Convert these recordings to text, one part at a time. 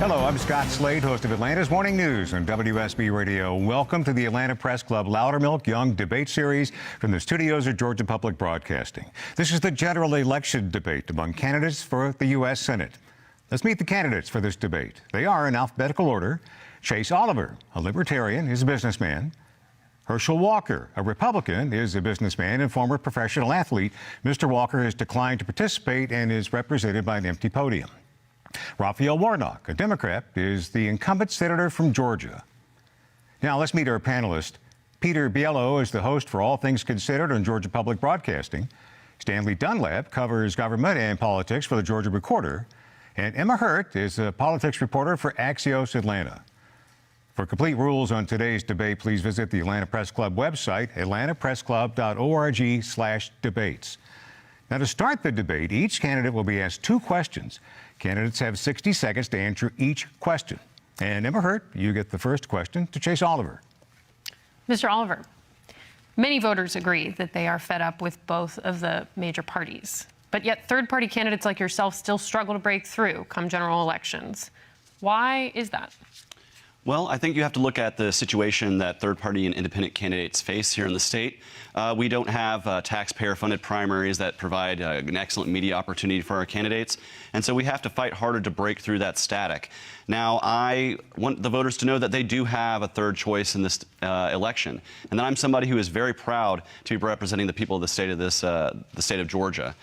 Hello, I'm Scott Slade, host of Atlanta's Morning News on WSB Radio. Welcome to the Atlanta Press Club Loudermilk Young Debate Series from the studios of Georgia Public Broadcasting. This is the general election debate among candidates for the U.S. Senate. Let's meet the candidates for this debate. They are in alphabetical order. Chase Oliver, a libertarian, is a businessman. Herschel Walker, a Republican, is a businessman and former professional athlete. Mr. Walker has declined to participate and is represented by an empty podium. Raphael Warnock, a Democrat, is the incumbent senator from Georgia. Now let's meet our panelist. Peter Biello is the host for All Things Considered on Georgia Public Broadcasting. Stanley Dunlap covers government and politics for the Georgia Recorder. And Emma Hurt is a politics reporter for Axios Atlanta. For complete rules on today's debate, please visit the Atlanta Press Club website, atlantapressclub.org/debates. Now, to start the debate, each candidate will be asked 2 questions. Candidates have 60 seconds to answer each question. And Emma Hurt, you get the first question to Chase Oliver. Mr. Oliver, many voters agree that they are fed up with both of the major parties. But yet third-party candidates like yourself still struggle to break through come general elections. Why is that? Well, I think you have to look at the situation that third-party and independent candidates face here in the state. We don't have taxpayer-funded primaries that provide an excellent media opportunity for our candidates, and so we have to fight harder to break through that static. Now, I want the voters to know that they do have a third choice in this election, and that I'm somebody who is very proud to be representing the people of the state of Georgia.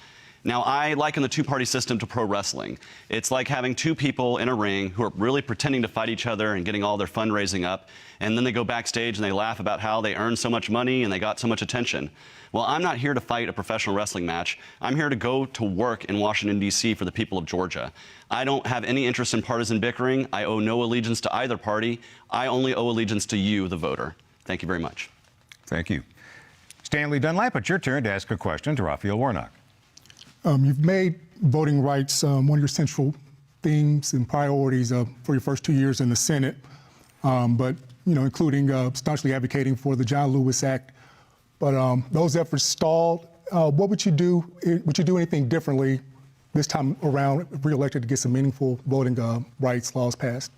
Now, I liken the two-party system to pro wrestling. It's like having 2 people in a ring who are really pretending to fight each other and getting all their fundraising up, and then they go backstage and they laugh about how they earned so much money and they got so much attention. Well, I'm not here to fight a professional wrestling match. I'm here to go to work in Washington, D.C. for the people of Georgia. I don't have any interest in partisan bickering. I owe no allegiance to either party. I only owe allegiance to you, the voter. Thank you very much. Thank you. Stanley Dunlap, it's your turn to ask a question to Raphael Warnock. You've made voting rights one of your central themes and priorities for your first 2 years in the Senate, but including staunchly advocating for the John Lewis Act. But those efforts stalled. What would you do? Would you do anything differently this time around, if reelected, to get some meaningful voting rights laws passed?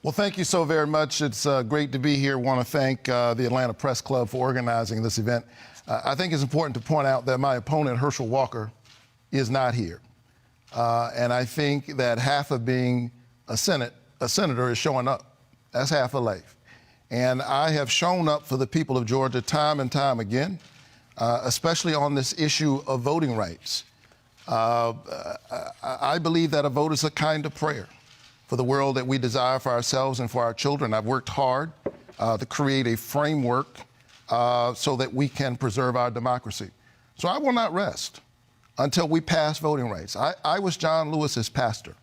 Well, thank you so very much. It's great to be here. I want to thank the Atlanta Press Club for organizing this event. I think it's important to point out that my opponent, Herschel Walker, is not here. And I think that half of being a senator is showing up. That's half of life. And I have shown up for the people of Georgia time and time again, especially on this issue of voting rights. I believe that a vote is a kind of prayer for the world that we desire for ourselves and for our children. I've worked hard to create a framework so that we can preserve our democracy. So I will not rest until we pass voting rights. I was John Lewis's pastor,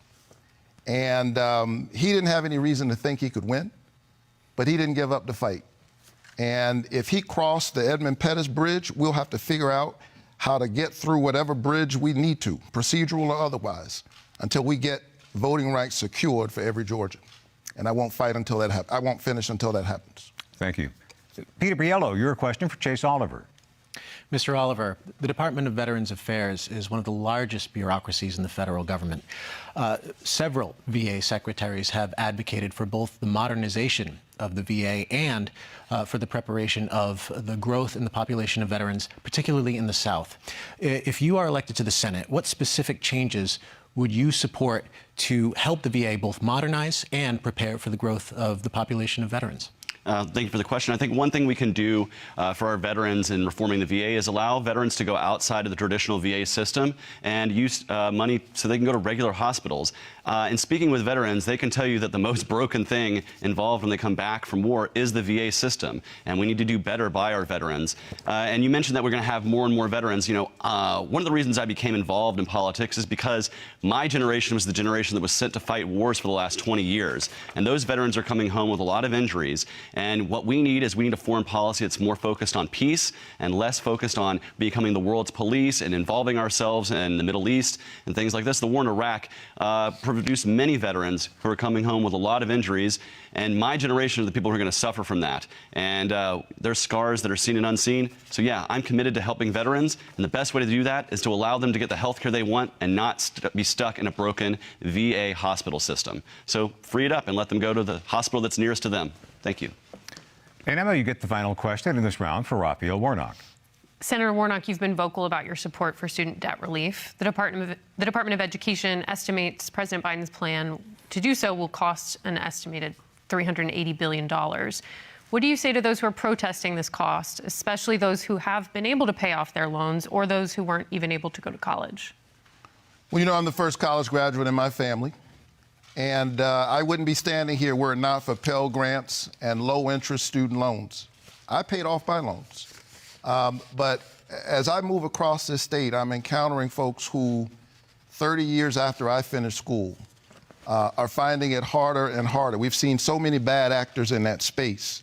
and he didn't have any reason to think he could win, but he didn't give up the fight. And if he crossed the Edmund Pettus Bridge, we'll have to figure out how to get through whatever bridge we need to, procedural or otherwise, until we get voting rights secured for every Georgian. And I won't fight until that happens. I won't finish until that happens. Thank you. Peter Biello, your question for Chase Oliver. Mr. Oliver, the Department of Veterans Affairs is one of the largest bureaucracies in the federal government. Several VA secretaries have advocated for both the modernization of the VA and for the preparation of the growth in the population of veterans, particularly in the South. If you are elected to the Senate, what specific changes would you support to help the VA both modernize and prepare for the growth of the population of veterans? Thank you for the question. I think one thing we can do for our veterans in reforming the VA is allow veterans to go outside of the traditional VA system and use money so they can go to regular hospitals. In speaking with veterans, they can tell you that the most broken thing involved when they come back from war is the VA system, and we need to do better by our veterans. And you mentioned that we're going to have more and more veterans. One of the reasons I became involved in politics is because my generation was the generation that was sent to fight wars for the last 20 years, and those veterans are coming home with a lot of injuries. And what we need is a foreign policy that's more focused on peace and less focused on becoming the world's police and involving ourselves in the Middle East and things like this. The war in Iraq produced many veterans who are coming home with a lot of injuries, and my generation are the people who are going to suffer from that. And there's scars that are seen and unseen. So yeah, I'm committed to helping veterans, and the best way to do that is to allow them to get the health care they want and not be stuck in a broken VA hospital system. So free it up and let them go to the hospital that's nearest to them. Thank you. And Emma, you get the final question in this round for Raphael Warnock. Senator Warnock, you've been vocal about your support for student debt relief. The Department of Education estimates President Biden's plan to do so will cost an estimated $380 billion. What do you say to those who are protesting this cost, especially those who have been able to pay off their loans or those who weren't even able to go to college? Well, you know, I'm the first college graduate in my family, and I wouldn't be standing here were it not for Pell Grants and low-interest student loans. I paid off my loans. But as I move across this state, I'm encountering folks who, 30 years after I finished school, are finding it harder and harder. We've seen so many bad actors in that space.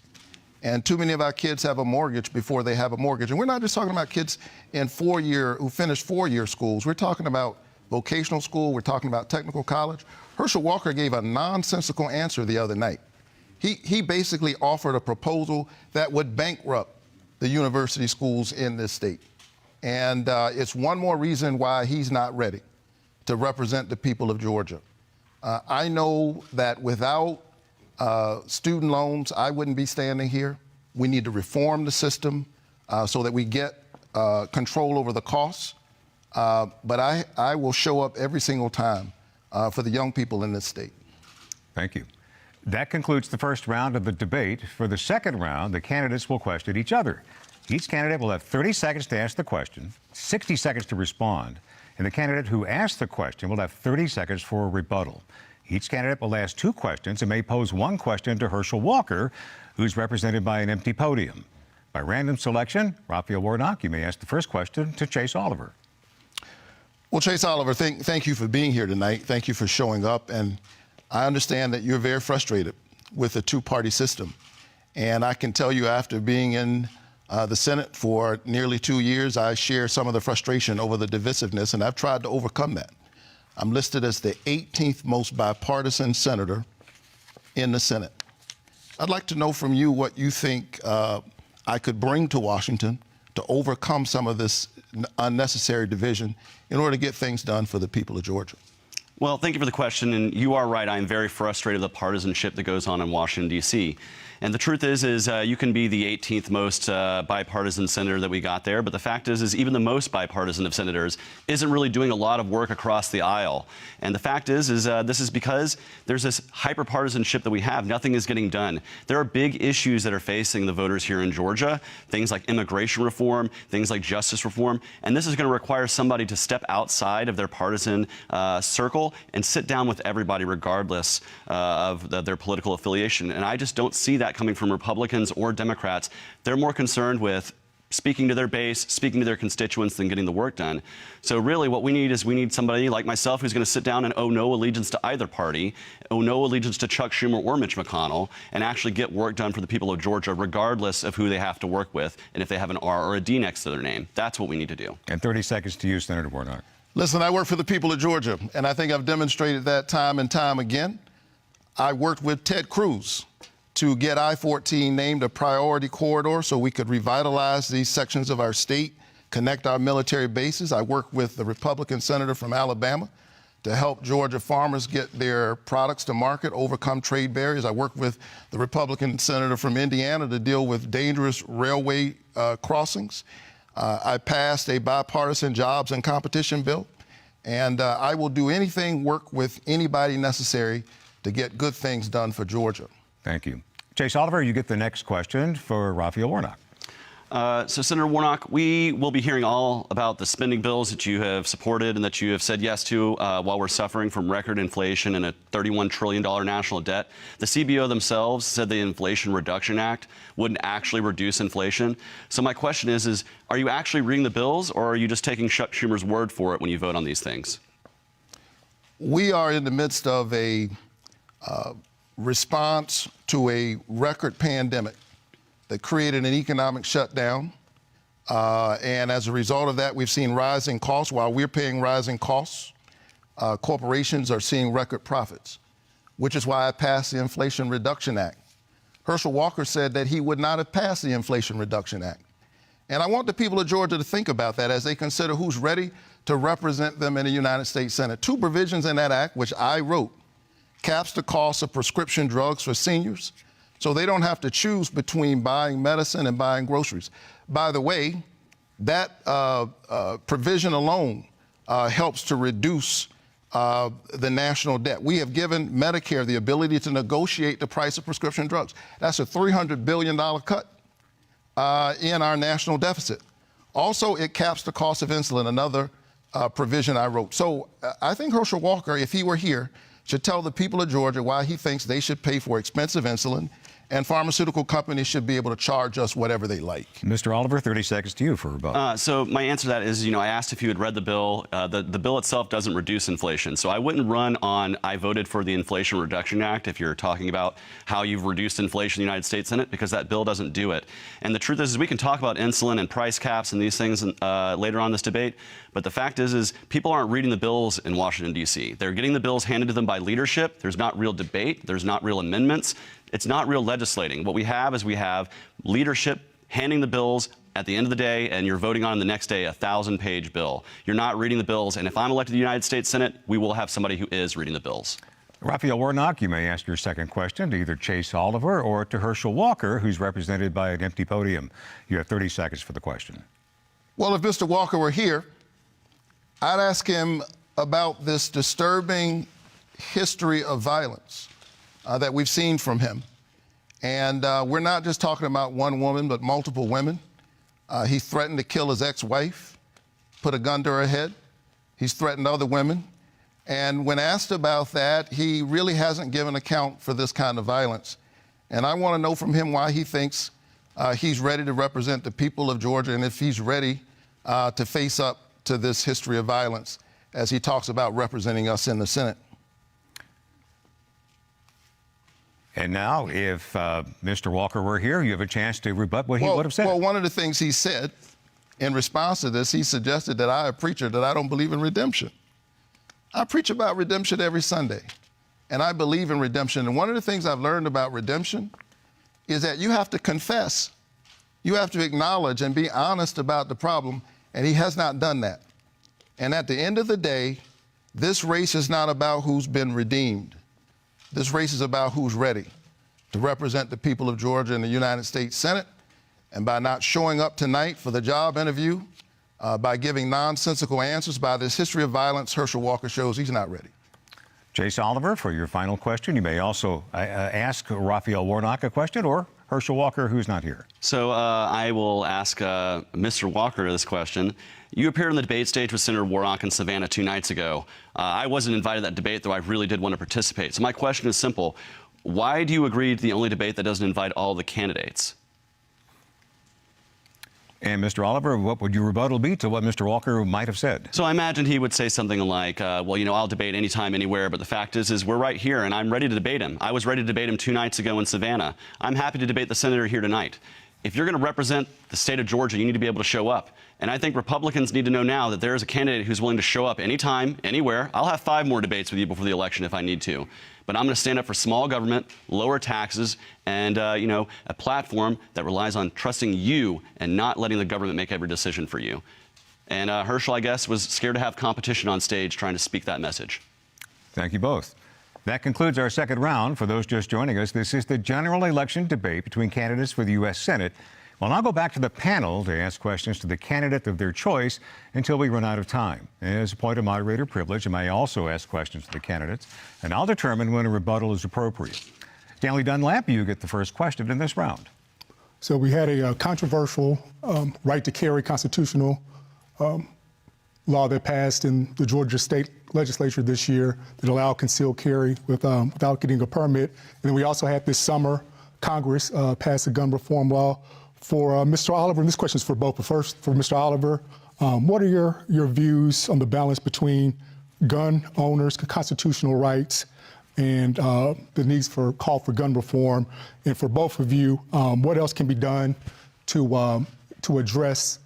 And too many of our kids have a mortgage before they have a mortgage. And we're not just talking about kids in who finished four-year schools. We're talking about vocational school. We're talking about technical college. Herschel Walker gave a nonsensical answer the other night. He basically offered a proposal that would bankrupt the university schools in this state. And it's one more reason why he's not ready to represent the people of Georgia. I know that without student loans, I wouldn't be standing here. We need to reform the system so that we get control over the costs. But I will show up every single time for the young people in this state. Thank you. That concludes the first round of the debate. For the second round, the candidates will question each other. Each candidate will have 30 seconds to ask the question, 60 seconds to respond, and the candidate who asked the question will have 30 seconds for a rebuttal. Each candidate will ask 2 questions and may pose 1 question to Herschel Walker, who's represented by an empty podium. By random selection, Raphael Warnock, you may ask the first question to Chase Oliver. Well, Chase Oliver, thank you for being here tonight. Thank you for showing up. And I understand that you're very frustrated with the two-party system. And I can tell you, after being in the Senate for nearly 2 years, I share some of the frustration over the divisiveness, and I've tried to overcome that. I'm listed as the 18th most bipartisan senator in the Senate. I'd like to know from you what you think I could bring to Washington to overcome some of this unnecessary division in order to get things done for the people of Georgia. Well, thank you for the question, and you are right. I am very frustrated with the partisanship that goes on in Washington, D.C. And the truth is you can be the 18th most bipartisan senator that we got there, but the fact is even the most bipartisan of senators isn't really doing a lot of work across the aisle. And the fact is this is because there's this hyper-partisanship that we have. Nothing is getting done. There are big issues that are facing the voters here in Georgia, things like immigration reform, things like justice reform, and this is going to require somebody to step outside of their partisan circle and sit down with everybody regardless of their political affiliation. And I just don't see that coming from Republicans or Democrats. They're more concerned with speaking to their base, speaking to their constituents than getting the work done. So really what we need somebody like myself who's going to sit down and owe no allegiance to either party, owe no allegiance to Chuck Schumer or Mitch McConnell, and actually get work done for the people of Georgia regardless of who they have to work with and if they have an R or a D next to their name. That's what we need to do. And 30 seconds to you, Senator Warnock. Listen, I work for the people of Georgia, and I think I've demonstrated that time and time again. I worked with Ted Cruz to get I-14 named a priority corridor so we could revitalize these sections of our state, connect our military bases. I worked with the Republican senator from Alabama to help Georgia farmers get their products to market, overcome trade barriers. I worked with the Republican senator from Indiana to deal with dangerous railway crossings. I passed a bipartisan jobs and competition bill, and I will do anything, work with anybody necessary to get good things done for Georgia. Thank you. Chase Oliver, you get the next question for Raphael Warnock. So, Senator Warnock, we will be hearing all about the spending bills that you have supported and that you have said yes to while we're suffering from record inflation and a $31 trillion national debt. The CBO themselves said the Inflation Reduction Act wouldn't actually reduce inflation. So my question is are you actually reading the bills, or are you just taking Chuck Schumer's word for it when you vote on these things? We are in the midst of a response to a record pandemic that created an economic shutdown. And as a result of that, we've seen rising costs. While we're paying rising costs, corporations are seeing record profits, which is why I passed the Inflation Reduction Act. Herschel Walker said that he would not have passed the Inflation Reduction Act. And I want the people of Georgia to think about that as they consider who's ready to represent them in the United States Senate. Two provisions in that act, which I wrote, caps the cost of prescription drugs for seniors, so they don't have to choose between buying medicine and buying groceries. By the way, that provision alone helps to reduce the national debt. We have given Medicare the ability to negotiate the price of prescription drugs. That's a $300 billion cut in our national deficit. Also, it caps the cost of insulin, another provision I wrote. So I think Herschel Walker, if he were here, should tell the people of Georgia why he thinks they should pay for expensive insulin, and pharmaceutical companies should be able to charge us whatever they like. Mr. Oliver, 30 seconds to you for rebuttal. So my answer to that is, I asked if you had read the bill. The bill itself doesn't reduce inflation. So I wouldn't run on, I voted for the Inflation Reduction Act if you're talking about how you've reduced inflation in the United States Senate, because that bill doesn't do it. And the truth is we can talk about insulin and price caps and these things later on in this debate. But the fact is people aren't reading the bills in Washington, D.C. They're getting the bills handed to them by leadership. There's not real debate. There's not real amendments. It's not real legislating. What we have is we have leadership handing the bills at the end of the day, and you're voting on the next day a 1,000-page bill. You're not reading the bills. And if I'm elected to the United States Senate, we will have somebody who is reading the bills. Raphael Warnock, you may ask your second question to either Chase Oliver or to Herschel Walker, who's represented by an empty podium. You have 30 seconds for the question. Well, if Mr. Walker were here, I'd ask him about this disturbing history of violence that we've seen from him. And we're not just talking about one woman, but multiple women. He threatened to kill his ex-wife, put a gun to her head. He's threatened other women. And when asked about that, he really hasn't given account for this kind of violence. And I want to know from him why he thinks he's ready to represent the people of Georgia, and if he's ready to face up to this history of violence as he talks about representing us in the Senate. And now, if Mr. Walker were here, you have a chance to rebut what he would have said. Well, one of the things he said in response to this, he suggested that I'm a preacher, that I don't believe in redemption. I preach about redemption every Sunday, and I believe in redemption. And one of the things I've learned about redemption is that you have to confess. You have to acknowledge and be honest about the problem, and he has not done that. And at the end of the day, this race is not about who's been redeemed. This race is about who's ready to represent the people of Georgia in the United States Senate. And by not showing up tonight for the job interview, by giving nonsensical answers, by this history of violence, Herschel Walker shows he's not ready. Chase Oliver, for your final question, you may also ask Raphael Warnock a question, or Herschel Walker, who's not here. So I will ask Mr. Walker this question. You appeared on the debate stage with Senator Warnock in Savannah 2 nights ago. I wasn't invited to that debate, though I really did want to participate. So my question is simple. Why do you agree to the only debate that doesn't invite all the candidates? And Mr. Oliver, what would your rebuttal be to what Mr. Walker might have said? So I imagine he would say something like, well, I'll debate anytime, anywhere, but the fact is we're right here, and I'm ready to debate him. I was ready to debate him 2 nights ago in Savannah. I'm happy to debate the senator here tonight. If you're going to represent the state of Georgia, you need to be able to show up. And I think Republicans need to know now that there is a candidate who's willing to show up anytime, anywhere. I'll have 5 more debates with you before the election if I need to. But I'm going to stand up for small government, lower taxes, and a platform that relies on trusting you and not letting the government make every decision for you. And Herschel, I guess, was scared to have competition on stage trying to speak that message. Thank you both. That concludes our second round. For those just joining us, this is the general election debate between candidates for the U.S. Senate. We'll now go back to the panel to ask questions to the candidate of their choice until we run out of time. As a point of moderator privilege, I may also ask questions to the candidates, and I'll determine when a rebuttal is appropriate. Stanley Dunlap, you get the first question in this round. So we had a controversial right to carry constitutional law that passed in the Georgia State Legislature this year that allowed concealed carry without getting a permit. And then we also had this summer, Congress passed a gun reform law. For Mr. Oliver, and this question is for both, but first for Mr. Oliver, what are your views on the balance between gun owners' constitutional rights and the needs for call for gun reform. And for both of you, what else can be done to address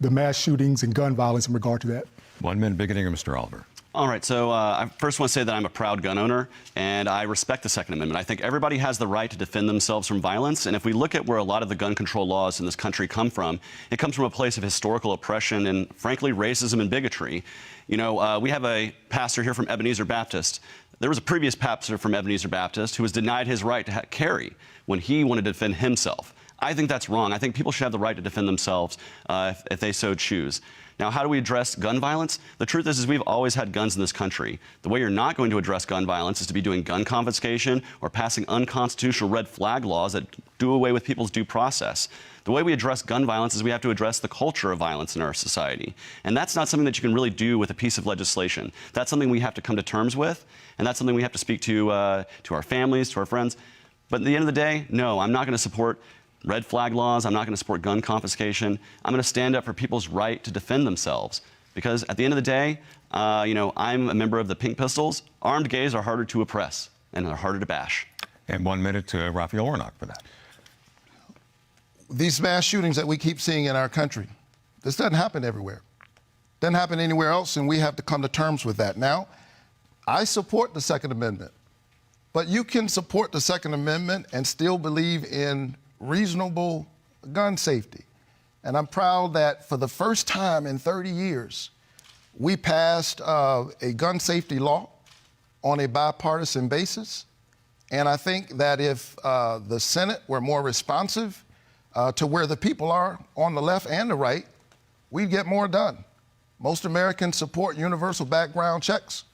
the mass shootings and gun violence in regard to that? 1 minute beginning of Mr. Oliver. All right, so I first want to say that I'm a proud gun owner, and I respect the Second Amendment. I think everybody has the right to defend themselves from violence, and if we look at where a lot of the gun control laws in this country come from, it comes from a place of historical oppression and, frankly, racism and bigotry. You know, we have a pastor here from Ebenezer Baptist. There was a previous pastor from Ebenezer Baptist who was denied his right to carry when he wanted to defend himself. I think that's wrong. I think people should have the right to defend themselves if they so choose. Now, how do we address gun violence? The truth is we've always had guns in this country. The way you're not going to address gun violence is to be doing gun confiscation or passing unconstitutional red flag laws that do away with people's due process. The way we address gun violence is we have to address the culture of violence in our society. And that's not something that you can really do with a piece of legislation. That's something we have to come to terms with, and that's something we have to speak to our families, to our friends. But at the end of the day, no, I'm not going to support red flag laws. I'm not going to support gun confiscation. I'm going to stand up for people's right to defend themselves. Because at the end of the day, you know, I'm a member of the Pink Pistols. Armed gays are harder to oppress, and they're harder to bash. And 1 minute to Raphael Warnock for that. These mass shootings that we keep seeing in our country, this doesn't happen everywhere. Doesn't happen anywhere else, and we have to come to terms with that. Now, I support the Second Amendment, but you can support the Second Amendment and still believe in reasonable gun safety. And I'm proud that for the first time in 30 years, we passed a gun safety law on a bipartisan basis. And I think that if the Senate were more responsive to where the people are on the left and the right, we'd get more done. Most Americans support universal background checks.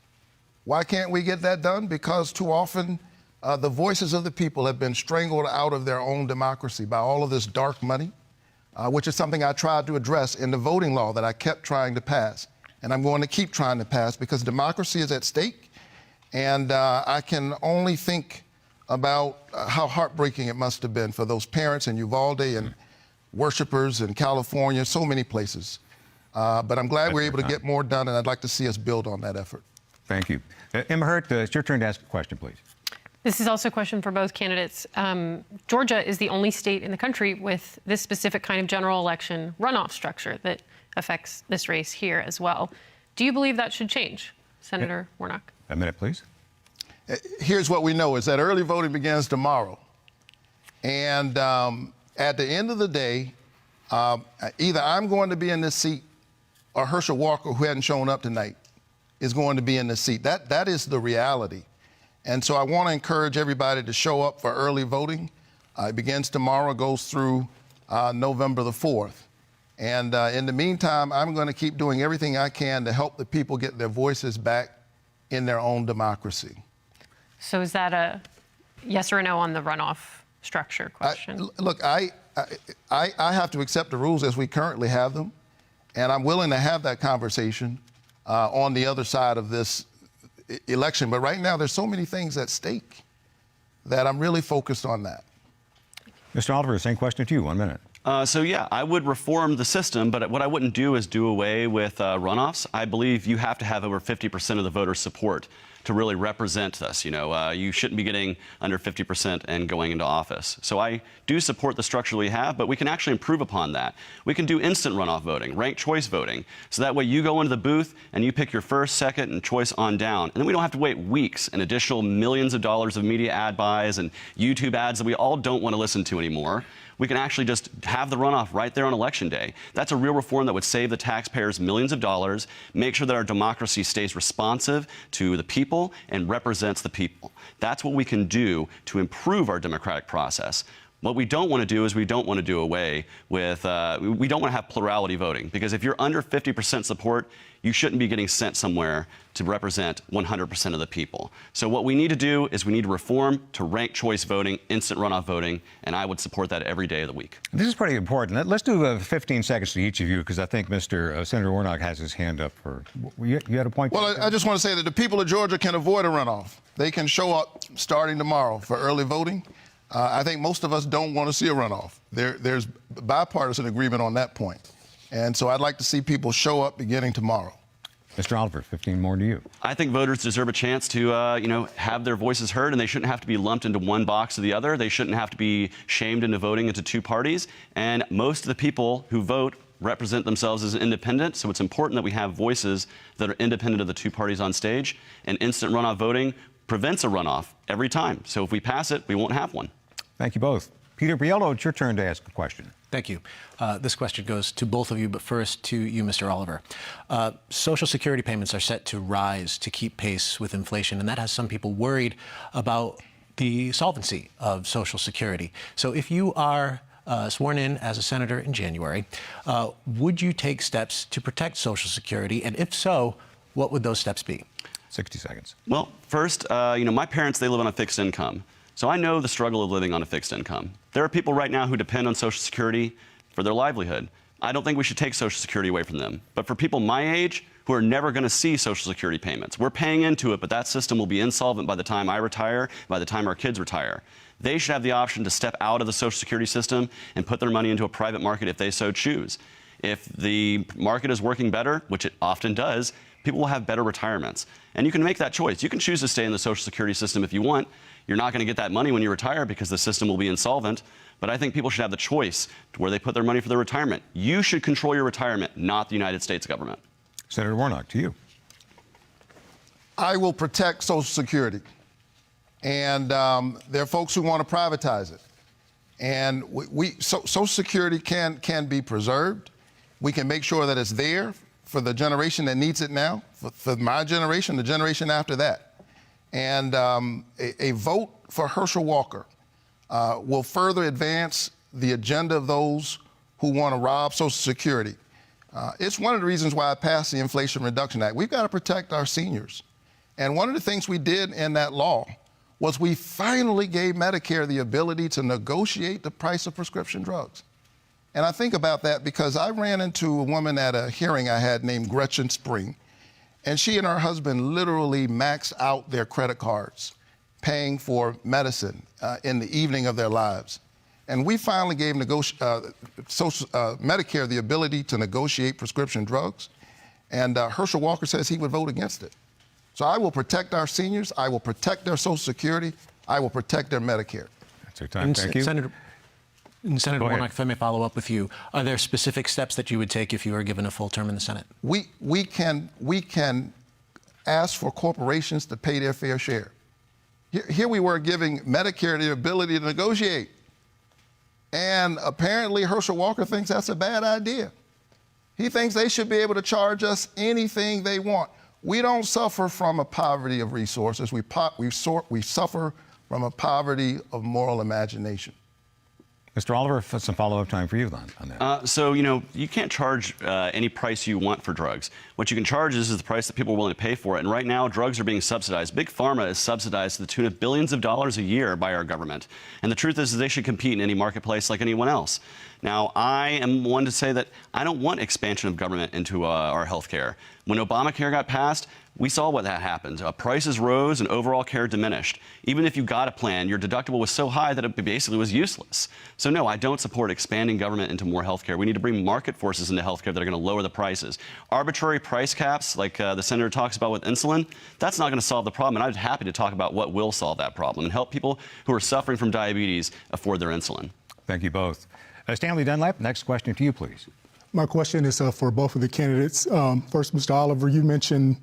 Why can't we get that done? Because too often the voices of the people have been strangled out of their own democracy by all of this dark money, which is something I tried to address in the voting law that I kept trying to pass. And I'm going to keep trying to pass because democracy is at stake. And I can only think about how heartbreaking it must have been for those parents in Uvalde and worshipers in California, so many places. But I'm glad we're able to get more done, and I'd like to see us build on that effort. Thank you. Emma Hurt, it's your turn to ask a question, please. This is also a question for both candidates. Georgia is the only state in the country with this specific kind of general election runoff structure that affects this race here as well. Do you believe that should change, Senator Warnock? A minute, please. Here's what we know is that early voting begins tomorrow. And at the end of the day, either I'm going to be in this seat or Herschel Walker, who hadn't shown up tonight, is going to be in this seat. That is the reality. And so I want to encourage everybody to show up for early voting. It begins tomorrow, goes through November the 4th. And in the meantime, I'm going to keep doing everything I can to help the people get their voices back in their own democracy. So is that a yes or a no on the runoff structure question? Look, I have to accept the rules as we currently have them, and I'm willing to have that conversation on the other side of this election. But right now, there's so many things at stake that I'm really focused on that. Mr. Oliver, same question to you, 1 minute. So yeah, I would reform the system, but what I wouldn't do is do away with runoffs. I believe you have to have over 50% of the voters' support to really represent us. You know, you shouldn't be getting under 50% and going into office. So I do support the structure we have, but we can actually improve upon that. We can do instant runoff voting, ranked choice voting, so that way you go into the booth and you pick your first, second, and choice on down. And then we don't have to wait weeks and additional millions of dollars of media ad buys and YouTube ads that we all don't want to listen to anymore. We can actually just have the runoff right there on Election Day. That's a real reform that would save the taxpayers millions of dollars, make sure that our democracy stays responsive to the people and represents the people. That's what we can do to improve our democratic process. What we don't want to do is we don't want to do away with, we don't want to have plurality voting, because if you're under 50% support, you shouldn't be getting sent somewhere to represent 100% of the people. So what we need to do is we need to reform to ranked choice voting, instant runoff voting, and I would support that every day of the week. This is pretty important. Let's do 15 seconds to each of you, because I think Senator Warnock has his hand up for. You had a point? Well, I just want to say that the people of Georgia can avoid a runoff. They can show up starting tomorrow for early voting. I think most of us don't want to see a runoff. There's bipartisan agreement on that point. And so I'd like to see people show up beginning tomorrow. Mr. Oliver, 15 more to you. I think voters deserve a chance to, have their voices heard, and they shouldn't have to be lumped into one box or the other. They shouldn't have to be shamed into voting into two parties. And most of the people who vote represent themselves as independent, so it's important that we have voices that are independent of the two parties on stage. And instant runoff voting prevents a runoff every time. So if we pass it, we won't have one. Thank you both. Peter Biello, it's your turn to ask a question. Thank you. This question goes to both of you, but first to you, Mr. Oliver. Social Security payments are set to rise to keep pace with inflation, and that has some people worried about the solvency of Social Security. So if you are sworn in as a senator in January, would you take steps to protect Social Security? And if so, what would those steps be? 60 seconds. Well, first, my parents, they live on a fixed income. So I know the struggle of living on a fixed income. There are people right now who depend on Social Security for their livelihood. I don't think we should take Social Security away from them. But for people my age who are never going to see Social Security payments, we're paying into it, but that system will be insolvent by the time I retire, by the time our kids retire. They should have the option to step out of the Social Security system and put their money into a private market if they so choose. If the market is working better, which it often does, people will have better retirements. And you can make that choice. You can choose to stay in the Social Security system if you want. You're not going to get that money when you retire because the system will be insolvent. But I think people should have the choice to where they put their money for their retirement. You should control your retirement, not the United States government. Senator Warnock, to you. I will protect Social Security. And there are folks who want to privatize it. And Social Security can be preserved. We can make sure that it's there for the generation that needs it now, for my generation, the generation after that. And a vote for Herschel Walker will further advance the agenda of those who want to rob Social Security. It's one of the reasons why I passed the Inflation Reduction Act. We've got to protect our seniors. And one of the things we did in that law was we finally gave Medicare the ability to negotiate the price of prescription drugs. And I think about that because I ran into a woman at a hearing I had named Gretchen Spring, and she and her husband literally maxed out their credit cards, paying for medicine in the evening of their lives. And we finally gave Medicare the ability to negotiate prescription drugs, and Herschel Walker says he would vote against it. So I will protect our seniors, I will protect their Social Security, I will protect their Medicare. That's your time. Thank you. Senator Warnock, if I may follow up with you, are there specific steps that you would take if you were given a full term in the Senate? We can ask for corporations to pay their fair share. Here we were giving Medicare the ability to negotiate. And apparently Herschel Walker thinks that's a bad idea. He thinks they should be able to charge us anything they want. We don't suffer from a poverty of resources. We suffer from a poverty of moral imagination. Mr. Oliver, some follow-up time for you then on that. So, you can't charge any price you want for drugs. What you can charge is the price that people are willing to pay for it. And right now, drugs are being subsidized. Big Pharma is subsidized to the tune of billions of dollars a year by our government. And the truth is they should compete in any marketplace like anyone else. Now, I am one to say that I don't want expansion of government into our health care. When Obamacare got passed, we saw what that happened. Prices rose and overall care diminished. Even if you got a plan, your deductible was so high that it basically was useless. So no, I don't support expanding government into more health care. We need to bring market forces into health care that are going to lower the prices. Arbitrary price caps, like the senator talks about with insulin, that's not going to solve the problem. And I'm happy to talk about what will solve that problem and help people who are suffering from diabetes afford their insulin. Thank you both. Stanley Dunlap, next question to you, please. My question is for both of the candidates. First, Mr. Oliver, you mentioned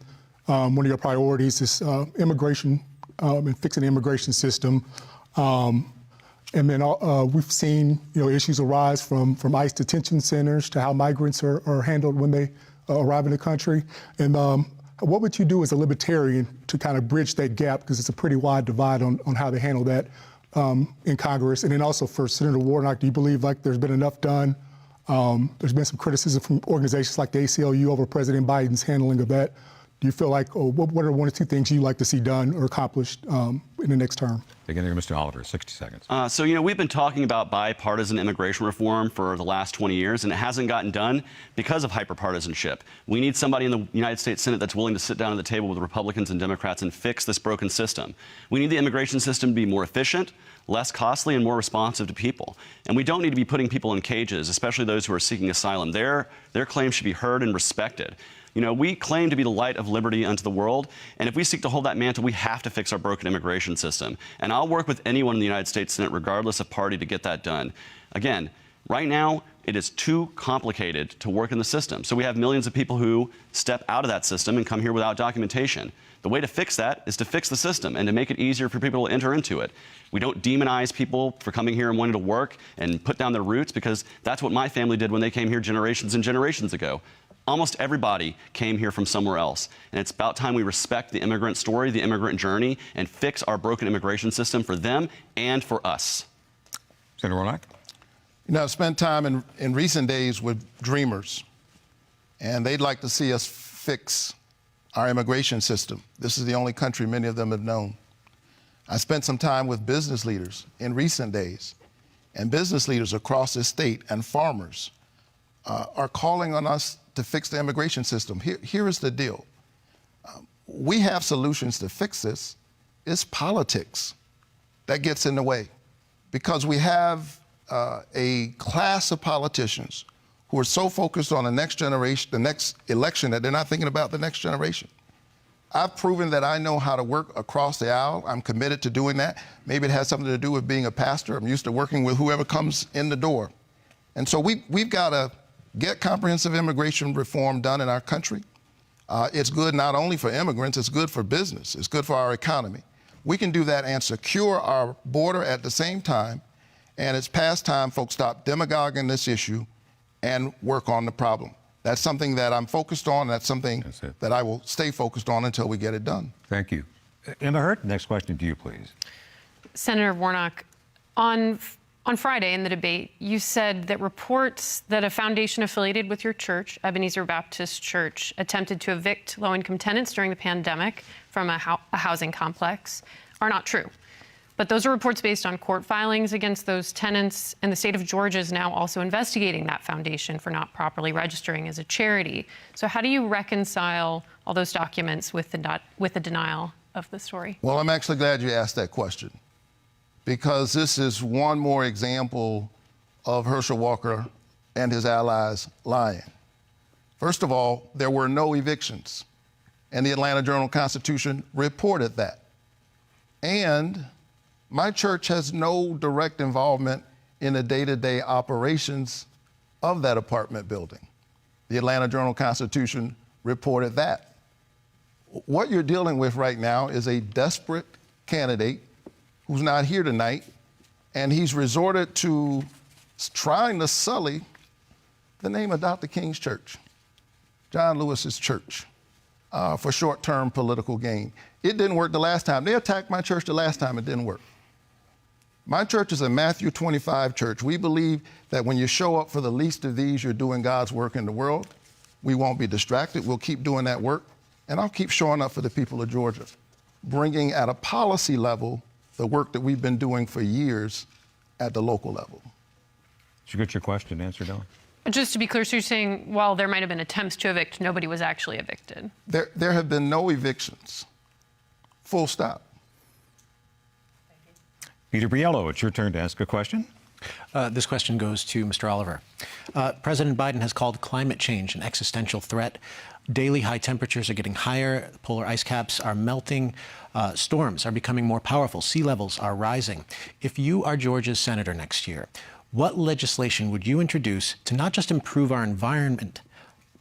one of your priorities is immigration and fixing the immigration system. And then we've seen issues arise from ICE detention centers to how migrants are handled when they arrive in the country. And what would you do as a libertarian to kind of bridge that gap? Because it's a pretty wide divide on how they handle that in Congress. And then also for Senator Warnock, do you believe like there's been enough done? There's been some criticism from organizations like the ACLU over President Biden's handling of that. Do you feel like, what are one or two things you'd like to see done or accomplished in the next term? Beginning with Mr. Oliver, 60 seconds. So, we've been talking about bipartisan immigration reform for the last 20 years, and it hasn't gotten done because of hyperpartisanship. We need somebody in the United States Senate that's willing to sit down at the table with Republicans and Democrats and fix this broken system. We need the immigration system to be more efficient, less costly, and more responsive to people. And we don't need to be putting people in cages, especially those who are seeking asylum. Their claims should be heard and respected. You know, we claim to be the light of liberty unto the world, and if we seek to hold that mantle, we have to fix our broken immigration system. And I'll work with anyone in the United States Senate, regardless of party, to get that done. Again, right now, it is too complicated to work in the system. So we have millions of people who step out of that system and come here without documentation. The way to fix that is to fix the system and to make it easier for people to enter into it. We don't demonize people for coming here and wanting to work and put down their roots, because that's what my family did when they came here generations and generations ago. Almost everybody came here from somewhere else. And it's about time we respect the immigrant story, the immigrant journey, and fix our broken immigration system for them and for us. Senator Warnock? You know, I've spent time in recent days with dreamers, and they'd like to see us fix our immigration system. This is the only country many of them have known. I spent some time with business leaders in recent days, and business leaders across this state and farmers are calling on us to fix the immigration system. Here is the deal. We have solutions to fix this. It's politics that gets in the way, because we have a class of politicians who are so focused on the next generation, the next election, that they're not thinking about the next generation. I've proven that I know how to work across the aisle. I'm committed to doing that. Maybe it has something to do with being a pastor. I'm used to working with whoever comes in the door. And so we've got to get comprehensive immigration reform done in our country. It's good not only for immigrants, it's good for business. It's good for our economy. We can do that and secure our border at the same time. And it's past time folks stop demagoguing this issue and work on the problem. That's something that I'm focused on. That's something that I will stay focused on until we get it done. Thank you. Emma Hurt, next question to you, please. Senator Warnock, on Friday in the debate, you said that reports that a foundation affiliated with your church, Ebenezer Baptist Church, attempted to evict low-income tenants during the pandemic from a housing complex are not true. But those are reports based on court filings against those tenants, and the state of Georgia is now also investigating that foundation for not properly registering as a charity. So how do you reconcile all those documents with the denial of the story? Well, I'm actually glad you asked that question, because this is one more example of Herschel Walker and his allies lying. First of all, there were no evictions, and the Atlanta Journal-Constitution reported that. And my church has no direct involvement in the day-to-day operations of that apartment building. The Atlanta Journal-Constitution reported that. What you're dealing with right now is a desperate candidate who's not here tonight, and he's resorted to trying to sully the name of Dr. King's church, John Lewis's church, for short-term political gain. It didn't work the last time. They attacked my church the last time. It didn't work. My church is a Matthew 25 church. We believe that when you show up for the least of these, you're doing God's work in the world. We won't be distracted. We'll keep doing that work. And I'll keep showing up for the people of Georgia, bringing at a policy level the work that we've been doing for years at the local level. Did you get your question answered, Ellen? Just to be clear, so you're saying, while there might have been attempts to evict, nobody was actually evicted? There have been no evictions. Full stop. Peter Briello, it's your turn to ask a question. This question goes to Mr. Oliver. President Biden has called climate change an existential threat. Daily high temperatures are getting higher. Polar ice caps are melting. Storms are becoming more powerful. Sea levels are rising. If you are Georgia's senator next year, what legislation would you introduce to not just improve our environment,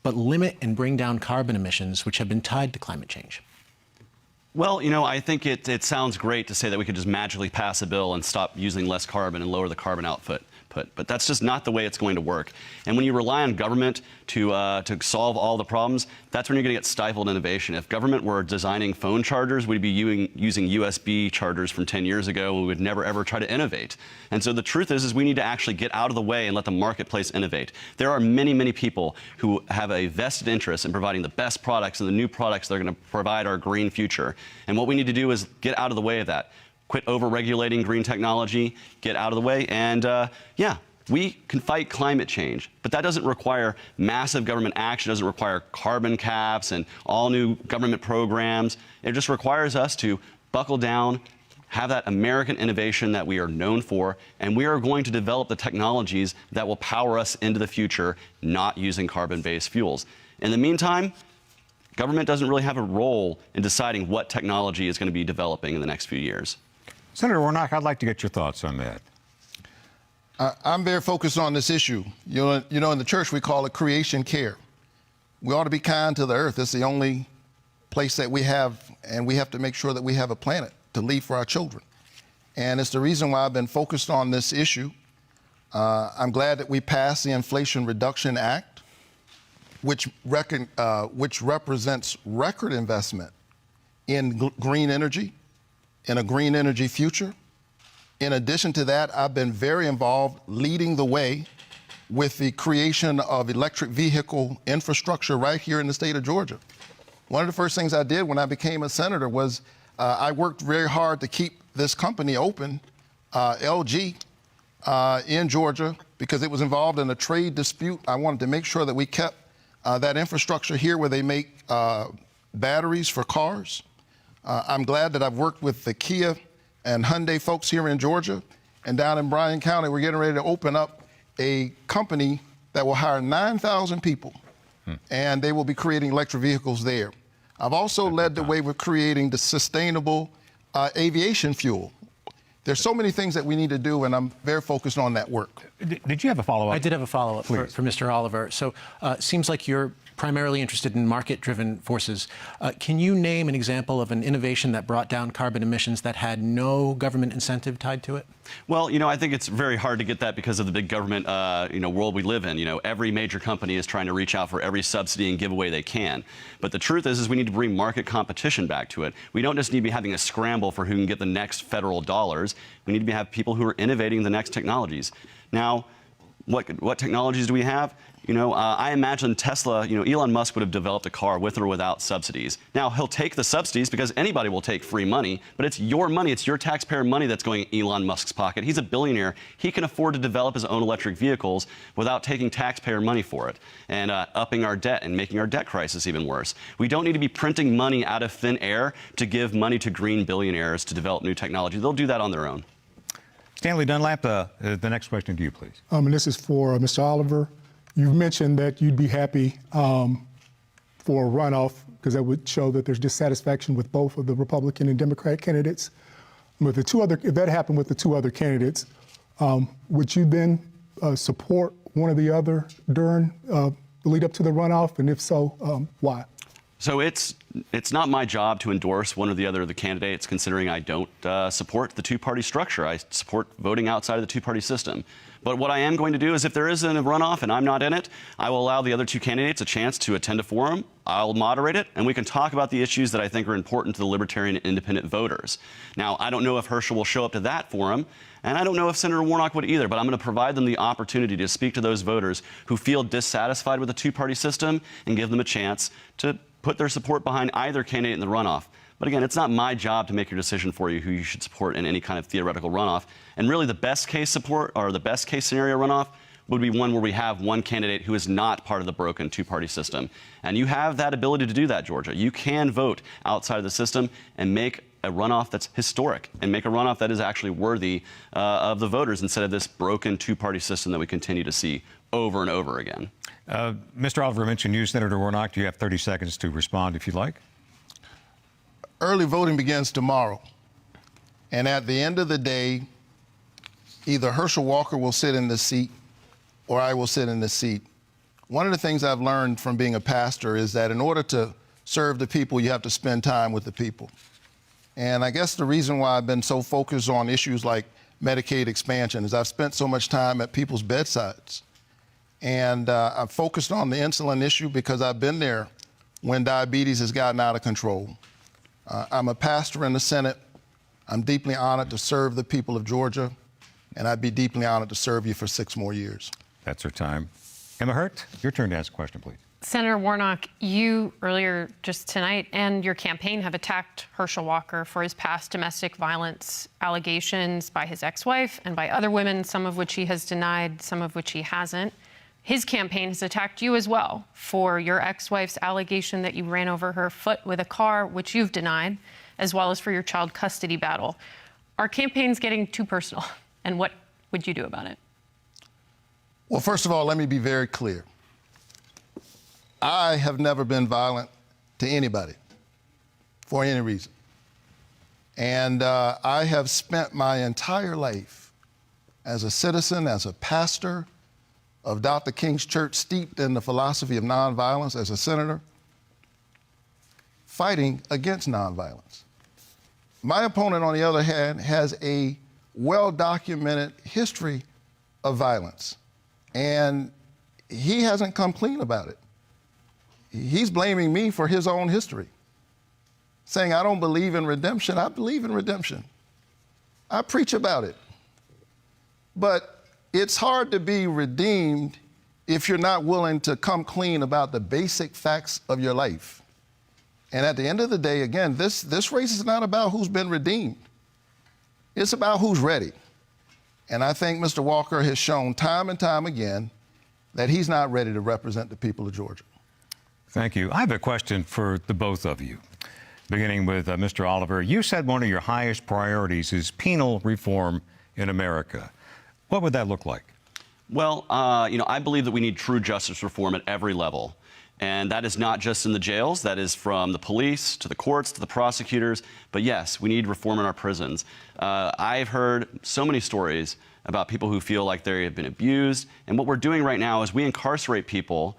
but limit and bring down carbon emissions, which have been tied to climate change? Well, you know, I think it sounds great to say that we could just magically pass a bill and stop using less carbon and lower the carbon output. But that's just not the way it's going to work. And when you rely on government to solve all the problems, that's when you're going to get stifled innovation. If government were designing phone chargers, we'd be using USB chargers from 10 years ago, and we would never, ever try to innovate. And so the truth is we need to actually get out of the way and let the marketplace innovate. There are many, many people who have a vested interest in providing the best products and the new products that are going to provide our green future. And what we need to do is get out of the way of that. Quit over-regulating green technology, get out of the way, and yeah, we can fight climate change, but that doesn't require massive government action, doesn't require carbon caps and all new government programs. It just requires us to buckle down, have that American innovation that we are known for, and we are going to develop the technologies that will power us into the future, not using carbon-based fuels. In the meantime, Government doesn't really have a role in deciding what technology is going to be developing in the next few years. Senator Warnock, I'd like to get your thoughts on that. I'm very focused on this issue. You know, in the church, we call it creation care. We ought to be kind to the earth. It's the only place that we have, and we have to make sure that we have a planet to leave for our children. And it's the reason why I've been focused on this issue. I'm glad that we passed the Inflation Reduction Act, which represents record investment in green energy, in a green energy future. In addition to that, I've been very involved leading the way with the creation of electric vehicle infrastructure right here in the state of Georgia. One of the first things I did when I became a senator was I worked very hard to keep this company open, LG, in Georgia, because it was involved in a trade dispute. I wanted to make sure that we kept that infrastructure here where they make batteries for cars. I'm glad that I've worked with the Kia and Hyundai folks here in Georgia, and down in Bryan County, we're getting ready to open up a company that will hire 9,000 people, and they will be creating electric vehicles there. I've also led the way with creating the sustainable aviation fuel. There's so many things that we need to do, and I'm very focused on that work. Did you have a follow-up? I did have a follow-up for Mr. Oliver. So it seems like you're primarily interested in market-driven forces. Can you name an example of an innovation that brought down carbon emissions that had no government incentive tied to it? Well, you know, I think it's very hard to get that because of the big government, world we live in. You know, every major company is trying to reach out for every subsidy and giveaway they can. But the truth is we need to bring market competition back to it. We don't just need to be having a scramble for who can get the next federal dollars. We need to have people who are innovating the next technologies. Now, what technologies do we have? You know, I imagine Tesla, Elon Musk would have developed a car with or without subsidies. Now, he'll take the subsidies because anybody will take free money, but it's your money, it's your taxpayer money that's going in Elon Musk's pocket. He's a billionaire. He can afford to develop his own electric vehicles without taking taxpayer money for it and upping our debt and making our debt crisis even worse. We don't need to be printing money out of thin air to give money to green billionaires to develop new technology. They'll do that on their own. Stanley Dunlap, the next question to you, please. And this is for Mr. Oliver. You've mentioned that you'd be happy for a runoff because that would show that there's dissatisfaction with both of the Republican and Democrat candidates. With the two other, if that happened with the two other candidates, would you then support one or the other during the lead up to the runoff? And if so, why? So it's not my job to endorse one or the other of the candidates, considering I don't support the two-party structure. I support voting outside of the two-party system. But what I am going to do is if there is a runoff and I'm not in it, I will allow the other two candidates a chance to attend a forum. I'll moderate it, and we can talk about the issues that I think are important to the libertarian and independent voters. Now, I don't know if Herschel will show up to that forum, and I don't know if Senator Warnock would either, but I'm going to provide them the opportunity to speak to those voters who feel dissatisfied with the two-party system and give them a chance to put their support behind either candidate in the runoff. But again, it's not my job to make your decision for you who you should support in any kind of theoretical runoff. And really the best case support or the best case scenario runoff would be one where we have one candidate who is not part of the broken two-party system. And you have that ability to do that, Georgia. You can vote outside of the system and make a runoff that's historic and make a runoff that is actually worthy of the voters instead of this broken two-party system that we continue to see over and over again. Mr. Oliver mentioned you, Senator Warnock. Do you have 30 seconds to respond if you'd like? Early voting begins tomorrow. And at the end of the day, either Herschel Walker will sit in the seat or I will sit in the seat. One of the things I've learned from being a pastor is that in order to serve the people, you have to spend time with the people. And I guess the reason why I've been so focused on issues like Medicaid expansion is I've spent so much time at people's bedsides. And I've focused on the insulin issue because I've been there when diabetes has gotten out of control. I'm a pastor in the Senate. I'm deeply honored to serve the people of Georgia, and I'd be deeply honored to serve you for 6 more years. That's our time. Emma Hurt, your turn to ask a question, please. Senator Warnock, you earlier just tonight and your campaign have attacked Herschel Walker for his past domestic violence allegations by his ex-wife and by other women, some of which he has denied, some of which he hasn't. His campaign has attacked you as well for your ex-wife's allegation that you ran over her foot with a car, which you've denied, as well as for your child custody battle. Are campaigns getting too personal? And what would you do about it? Well, first of all, let me be very clear. I have never been violent to anybody for any reason. And I have spent my entire life as a citizen, as a pastor of Dr. King's church, steeped in the philosophy of nonviolence, as a senator, fighting against nonviolence. My opponent, on the other hand, has a well-documented history of violence, and he hasn't come clean about it. He's blaming me for his own history, saying I don't believe in redemption. I believe in redemption. I preach about it. But it's hard to be redeemed if you're not willing to come clean about the basic facts of your life. And at the end of the day, again, this race is not about who's been redeemed. It's about who's ready. And I think Mr. Walker has shown time and time again that he's not ready to represent the people of Georgia. Thank you. I have a question for the both of you. Beginning with Mr. Oliver, you said one of your highest priorities is penal reform in America. What would that look like? Well, I believe that we need true justice reform at every level. And that is not just in the jails. That is from the police to the courts to the prosecutors. But yes, we need reform in our prisons. I've heard so many stories about people who feel like they have been abused. And what we're doing right now is we incarcerate people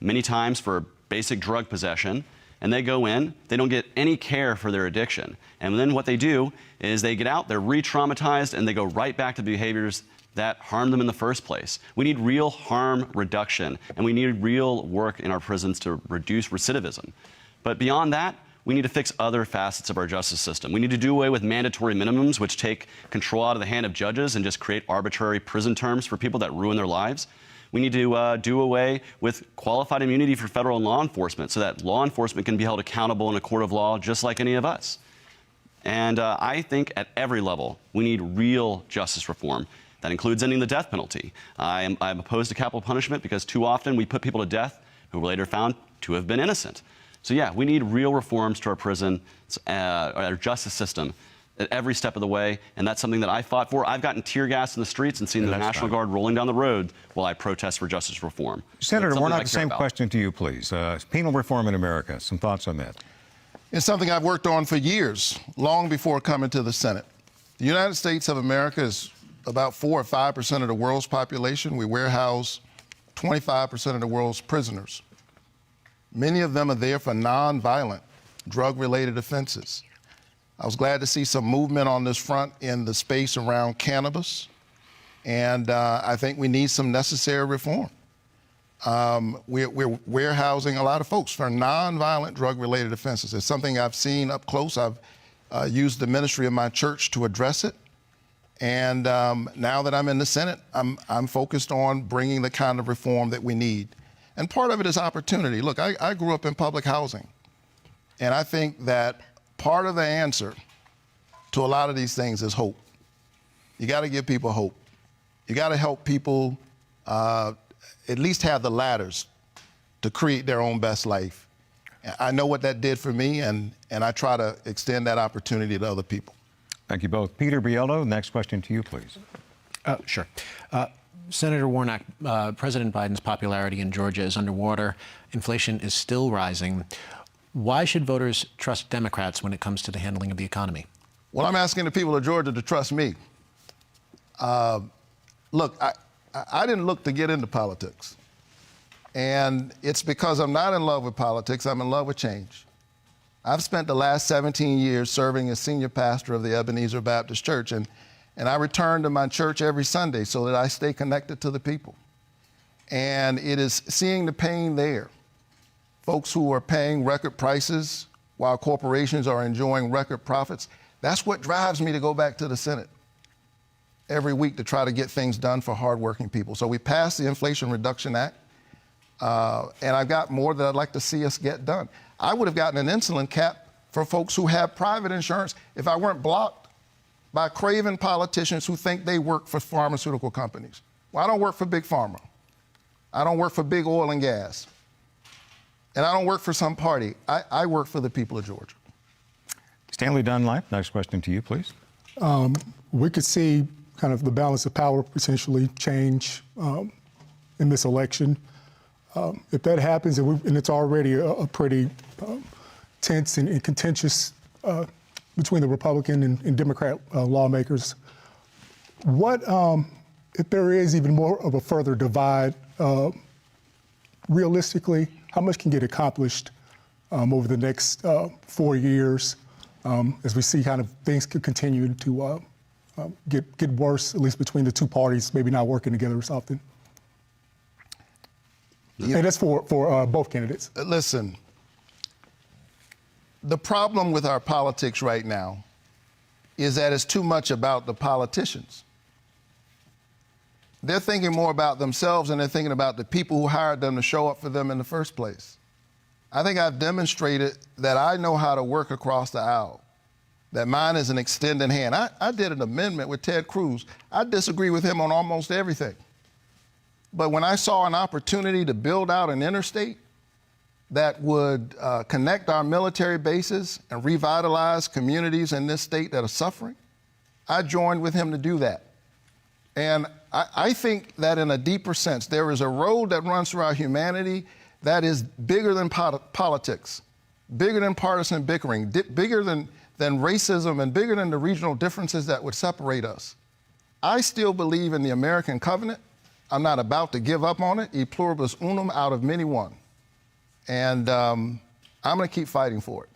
many times for basic drug possession. And they go in, they don't get any care for their addiction. And then what they do is they get out, they're re-traumatized, and they go right back to behaviors that harmed them in the first place. We need real harm reduction, and we need real work in our prisons to reduce recidivism. But beyond that, we need to fix other facets of our justice system. We need to do away with mandatory minimums, which take control out of the hand of judges and just create arbitrary prison terms for people that ruin their lives. We need to do away with qualified immunity for federal and law enforcement so that law enforcement can be held accountable in a court of law just like any of us. And I think at every level, we need real justice reform. That includes ending the death penalty. I'm opposed to capital punishment because too often we put people to death who were later found to have been innocent. So yeah, we need real reforms to our prison, our justice system at every step of the way, and that's something that I fought for. I've gotten tear gas in the streets and seen the National Guard rolling down the road while I protest for justice reform. Senator Warnock, the same question to you, please. Penal reform in America, some thoughts on that? It's something I've worked on for years, long before coming to the Senate. The United States of America is about 4 or 5% of the world's population. We warehouse 25% of the world's prisoners. Many of them are there for nonviolent, drug-related offenses. I was glad to see some movement on this front in the space around cannabis, and I think we need some necessary reform. We're warehousing a lot of folks for nonviolent drug-related offenses. It's something I've seen up close. I've used the ministry of my church to address it. And now that I'm in the Senate, I'm focused on bringing the kind of reform that we need. And part of it is opportunity. Look, I grew up in public housing, and I think that part of the answer to a lot of these things is hope. You got to give people hope. You got to help people at least have the ladders to create their own best life. I know what that did for me, and I try to extend that opportunity to other people. Thank you both. Peter Biello, next question to you, please. Sure. Senator Warnock, President Biden's popularity in Georgia is underwater. Inflation is still rising. Why should voters trust Democrats when it comes to the handling of the economy? Well, I'm asking the people of Georgia to trust me. Look, I didn't look to get into politics. And it's because I'm not in love with politics, I'm in love with change. I've spent the last 17 years serving as senior pastor of the Ebenezer Baptist Church, and I return to my church every Sunday so that I stay connected to the people. And it is seeing the pain there. Folks who are paying record prices while corporations are enjoying record profits. That's what drives me to go back to the Senate every week to try to get things done for hardworking people. So we passed the Inflation Reduction Act, and I've got more that I'd like to see us get done. I would have gotten an insulin cap for folks who have private insurance if I weren't blocked by craven politicians who think they work for pharmaceutical companies. Well, I don't work for Big Pharma. I don't work for big oil and gas. And I don't work for some party. I work for the people of Georgia. Stanley Dunlap, next question to you, please. We could see kind of the balance of power potentially change in this election. If that happens, and it's already a pretty tense and contentious between the Republican and Democrat lawmakers. What, if there is even more of a further divide, realistically, how much can get accomplished over the next 4 years as we see kind of things could continue to get worse, at least between the two parties, maybe not working together as often? Yeah. And that's for both candidates. Listen, the problem with our politics right now is that it's too much about the politicians. They're thinking more about themselves than they're thinking about the people who hired them to show up for them in the first place. I think I've demonstrated that I know how to work across the aisle, that mine is an extended hand. I did an amendment with Ted Cruz. I disagree with him on almost everything. But when I saw an opportunity to build out an interstate that would connect our military bases and revitalize communities in this state that are suffering, I joined with him to do that. And I think that in a deeper sense, there is a road that runs through our humanity that is bigger than politics, bigger than partisan bickering, bigger than racism, and bigger than the regional differences that would separate us. I still believe in the American covenant. I'm not about to give up on it. E pluribus unum, out of many one. And I'm going to keep fighting for it.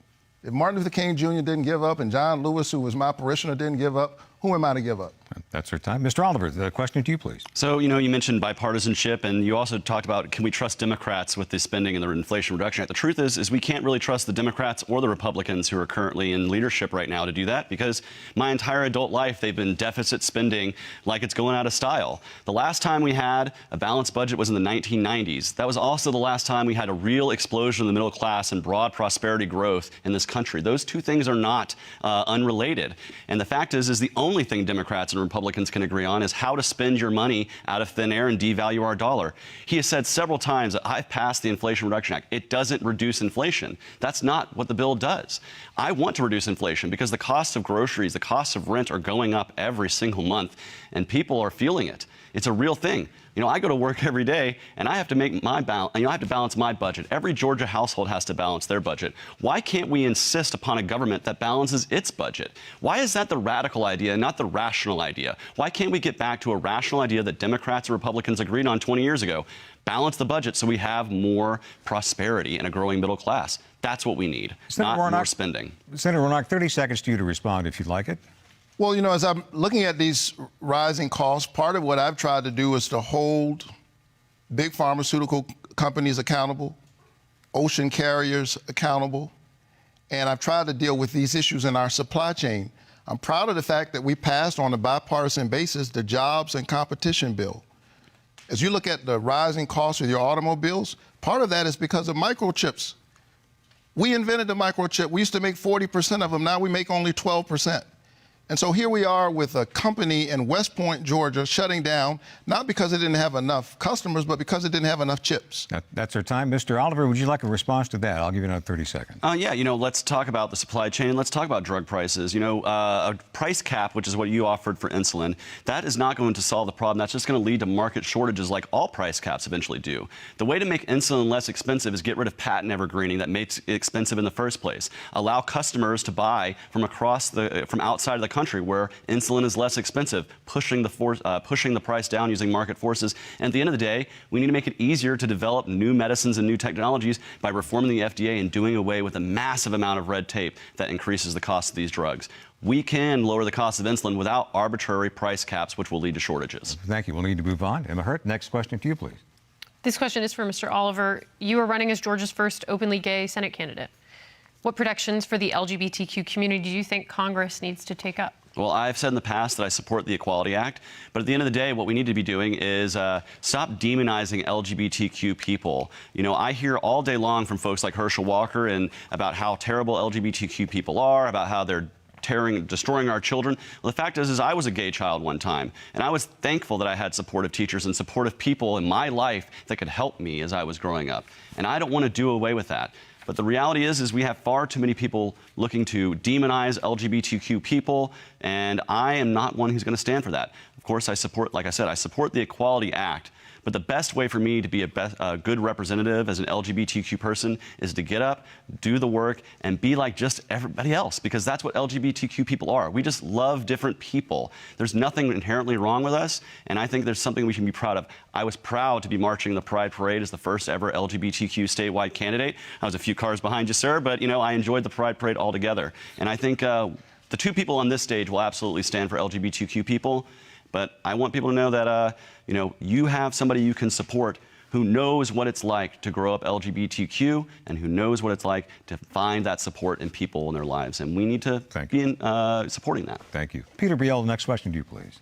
If Martin Luther King Jr. didn't give up and John Lewis, who was my parishioner, didn't give up, who am I to give up? That's our time. Mr. Oliver, the question to you, please. So, you mentioned bipartisanship, and you also talked about, can we trust Democrats with the spending and the Inflation Reduction Act? The truth is we can't really trust the Democrats or the Republicans who are currently in leadership right now to do that, because my entire adult life, they've been deficit spending like it's going out of style. The last time we had a balanced budget was in the 1990s. That was also the last time we had a real explosion in the middle class and broad prosperity growth in this country. Those two things are not unrelated. And the fact is the only thing Democrats and Republicans can agree on is how to spend your money out of thin air and devalue our dollar. He has said several times that I've passed the Inflation Reduction Act. It doesn't reduce inflation. That's not what the bill does. I want to reduce inflation because the cost of groceries, the cost of rent are going up every single month, and people are feeling it. It's a real thing. I go to work every day, and I have to make my I have to balance my budget. Every Georgia household has to balance their budget. Why can't we insist upon a government that balances its budget? Why is that the radical idea and not the rational idea? Why can't we get back to a rational idea that Democrats and Republicans agreed on 20 years ago? Balance the budget so we have more prosperity and a growing middle class. That's what we need, not more spending. Senator Warnock, 30 seconds to you to respond if you'd like it. Well, as I'm looking at these rising costs, part of what I've tried to do is to hold big pharmaceutical companies accountable, ocean carriers accountable, and I've tried to deal with these issues in our supply chain. I'm proud of the fact that we passed on a bipartisan basis the Jobs and Competition Bill. As you look at the rising costs of your automobiles, part of that is because of microchips. We invented the microchip. We used to make 40% of them. Now we make only 12%. And so here we are with a company in West Point, Georgia, shutting down, not because it didn't have enough customers, but because it didn't have enough chips. That's our time. Mr. Oliver, would you like a response to that? I'll give you another 30 seconds. Yeah, let's talk about the supply chain. Let's talk about drug prices. A price cap, which is what you offered for insulin, that is not going to solve the problem. That's just going to lead to market shortages like all price caps eventually do. The way to make insulin less expensive is get rid of patent evergreening that makes it expensive in the first place. Allow customers to buy from outside of the country where insulin is less expensive, pushing the price down using market forces. And at the end of the day, we need to make it easier to develop new medicines and new technologies by reforming the FDA and doing away with a massive amount of red tape that increases the cost of these drugs. We can lower the cost of insulin without arbitrary price caps, which will lead to shortages. Thank you. We'll need to move on. Emma Hurt, next question to you, please. This question is for Mr. Oliver. You are running as Georgia's first openly gay Senate candidate. What protections for the LGBTQ community do you think Congress needs to take up? Well, I've said in the past that I support the Equality Act, but at the end of the day, what we need to be doing is stop demonizing LGBTQ people. I hear all day long from folks like Herschel Walker and about how terrible LGBTQ people are, about how they're destroying our children. Well, the fact is I was a gay child one time, and I was thankful that I had supportive teachers and supportive people in my life that could help me as I was growing up. And I don't want to do away with that. But the reality is we have far too many people looking to demonize LGBTQ people, and I am not one who's going to stand for that. Of course, like I said, I support the Equality Act, But the best way for me to be a good representative as an LGBTQ person is to get up, do the work, and be like just everybody else, because that's what LGBTQ people are. We just love different people. There's nothing inherently wrong with us, and I think there's something we can be proud of. I was proud to be marching in the Pride Parade as the first ever LGBTQ statewide candidate. I was a few cars behind you, sir, but I enjoyed the Pride Parade altogether. And I think the two people on this stage will absolutely stand for LGBTQ people, but I want people to know that you have somebody you can support who knows what it's like to grow up LGBTQ and who knows what it's like to find that support in people in their lives. And we need to be supporting that. Thank you. Peter Biel, the next question to you, please.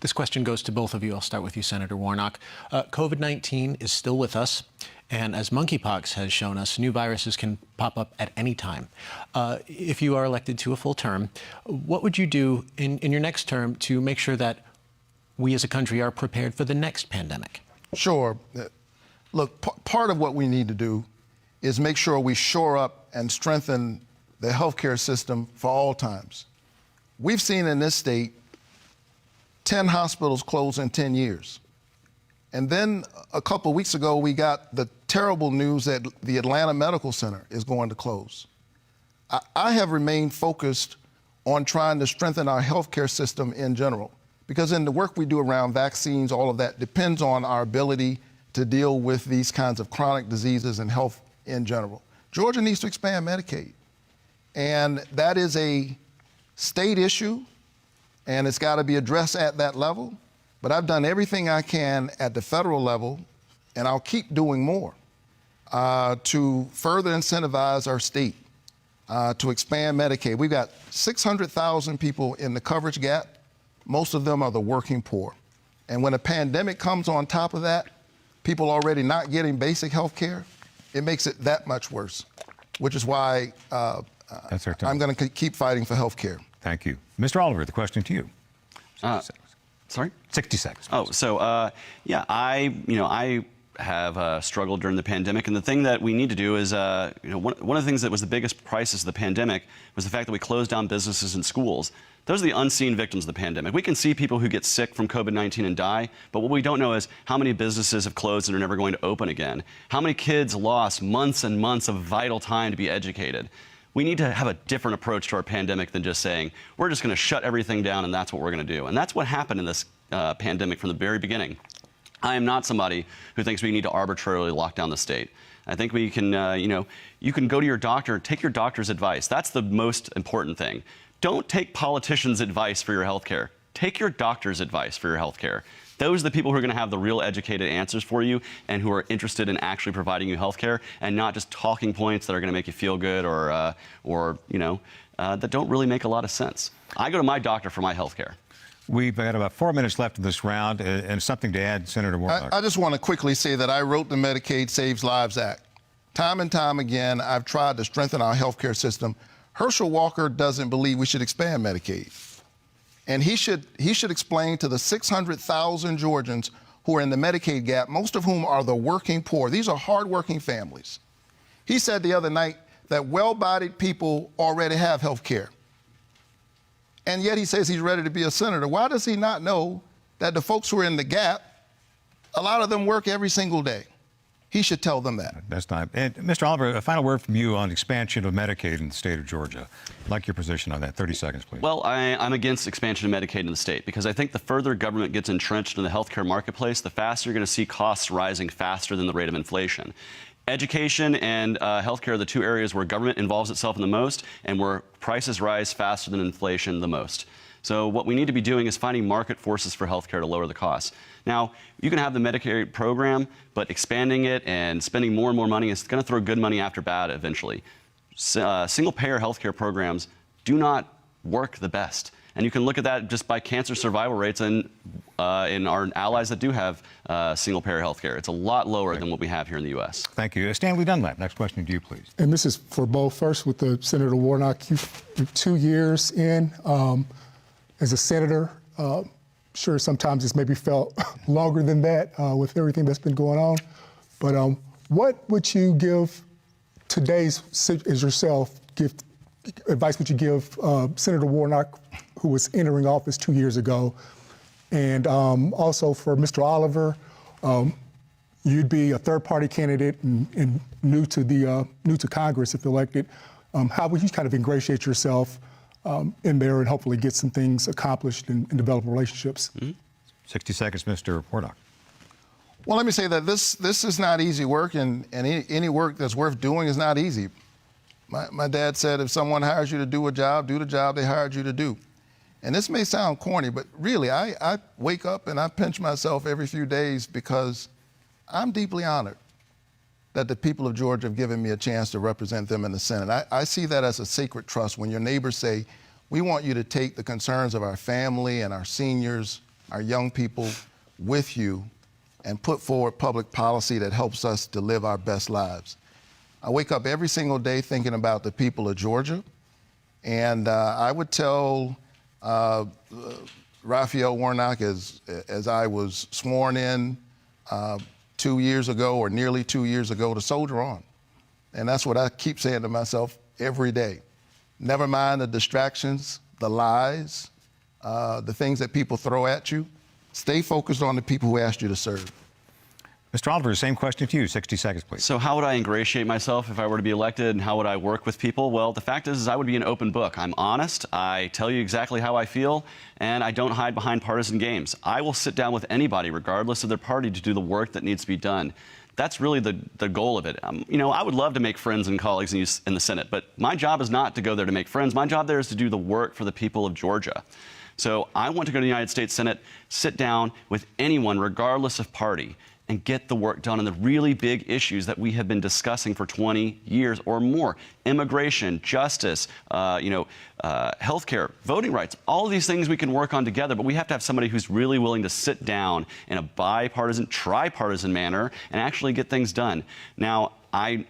This question goes to both of you. I'll start with you, Senator Warnock. COVID-19 is still with us. And as monkeypox has shown us, new viruses can pop up at any time. If you are elected to a full term, what would you do in your next term to make sure that we as a country are prepared for the next pandemic? Sure. Look, part of what we need to do is make sure we shore up and strengthen the healthcare system for all times. We've seen in this state 10 hospitals close in 10 years. And then a couple of weeks ago, we got the terrible news that the Atlanta Medical Center is going to close. I have remained focused on trying to strengthen our healthcare system in general, because in the work we do around vaccines, all of that depends on our ability to deal with these kinds of chronic diseases and health in general. Georgia needs to expand Medicaid, and that is a state issue, and it's got to be addressed at that level. But I've done everything I can at the federal level, and I'll keep doing more to further incentivize our state to expand Medicaid. We've got 600,000 people in the coverage gap. Most of them are the working poor. And when a pandemic comes on top of that, people already not getting basic health care, it makes it that much worse, which is why I'm going to keep fighting for health care. Thank you. Mr. Oliver, the question to you. Sorry? 60 seconds. Oh, so yeah, I have struggled during the pandemic, and the thing that we need to do is, one of the things that was the biggest crisis of the pandemic was the fact that we closed down businesses and schools. Those are the unseen victims of the pandemic. We can see people who get sick from COVID-19 and die, but what we don't know is how many businesses have closed and are never going to open again. How many kids lost months and months of vital time to be educated. We need to have a different approach to our pandemic than just saying, we're just going to shut everything down and that's what we're going to do. And that's what happened in this pandemic from the very beginning. I am not somebody who thinks we need to arbitrarily lock down the state. I think we can, you can go to your doctor, take your doctor's advice. That's the most important thing. Don't take politicians' advice for your health care. Take your doctor's advice for your health care. Those are the people who are going to have the real educated answers for you and who are interested in actually providing you health care and not just talking points that are going to make you feel good or that don't really make a lot of sense. I go to my doctor for my health care. We've got about 4 minutes left of this round, and something to add, Senator Warnock. I just want to quickly say that I wrote the Medicaid Saves Lives Act. Time and time again, I've tried to strengthen our healthcare system. Herschel Walker doesn't believe we should expand Medicaid. And he should explain to the 600,000 Georgians who are in the Medicaid gap, most of whom are the working poor. These are hardworking families. He said the other night that well-bodied people already have health care. And yet he says he's ready to be a senator. Why does he not know that the folks who are in the gap, a lot of them work every single day? He should tell them that. That's not. And Mr. Oliver, a final word from you on expansion of Medicaid in the state of Georgia. I'd like your position on that. 30 seconds, please. Well, I'm against expansion of Medicaid in the state because I think the further government gets entrenched in the healthcare marketplace, the faster you're going to see costs rising faster than the rate of inflation. Education and healthcare are the two areas where government involves itself in the most and where prices rise faster than inflation the most. So what we need to be doing is finding market forces for healthcare to lower the costs. Now, you can have the Medicaid program, but expanding it and spending more and more money is going to throw good money after bad eventually. Single-payer healthcare programs do not work the best. And you can look at that just by cancer survival rates in our allies that do have single-payer healthcare. It's a lot lower than what we have here in the U.S. Thank you. Stanley Dunlap, next question to you, please. And this is for both. First, with the Senator Warnock, you're 2 years in as a senator. Sure, sometimes it's maybe felt longer than that with everything that's been going on. But what would you give today's, as yourself, advice would you give Senator Warnock, who was entering office 2 years ago? And also for Mr. Oliver, You'd be a third-party candidate and new to Congress if elected. How would you kind of ingratiate yourself in there and hopefully get some things accomplished and develop relationships? 60 seconds, Mr. Warnock. Well, let me say that this is not easy work, and any work that's worth doing is not easy. My dad said, if someone hires you to do a job, do the job they hired you to do. And this may sound corny, but really, I wake up and I pinch myself every few days because I'm deeply honored that the people of Georgia have given me a chance to represent them in the Senate. I see that as a sacred trust when your neighbors say, we want you to take the concerns of our family and our seniors, our young people with you and put forward public policy that helps us to live our best lives. I wake up every single day thinking about the people of Georgia, and I would tell Raphael Warnock as I was sworn in 2 years ago, or nearly 2 years ago, to soldier on. And that's what I keep saying to myself every day. Never mind the distractions, the lies, the things that people throw at you. Stay focused on the people who asked you to serve. Mr. Oliver, same question to you. 60 seconds, please. So how would I ingratiate myself if I were to be elected, and how would I work with people? Well, the fact is I would be an open book. I'm honest. I tell you exactly how I feel, and I don't hide behind partisan games. I will sit down with anybody, regardless of their party, to do the work that needs to be done. That's really the goal of it. You know, I would love to make friends and colleagues in the Senate, but my job is not to go there to make friends. My job there is to do the work for the people of Georgia. So I want to go to the United States Senate, sit down with anyone, regardless of party, and get the work done on the really big issues that we have been discussing for 20 years or more. Immigration, justice, healthcare, voting rights, all of these things we can work on together, but we have to have somebody who's really willing to sit down in a bipartisan, tripartisan manner and actually get things done. Now, I'm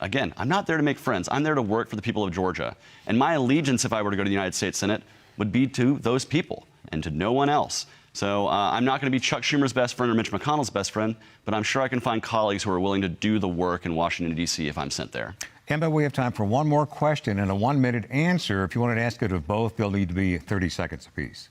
not there to make friends. I'm there to work for the people of Georgia. And my allegiance, if I were to go to the United States Senate, would be to those people and to no one else. So I'm not going to be Chuck Schumer's best friend or Mitch McConnell's best friend, but I'm sure I can find colleagues who are willing to do the work in Washington, D.C. if I'm sent there. Emma, we have time for one more question and a 1-minute answer. If you wanted to ask it of both, they'll need to be 30 seconds apiece.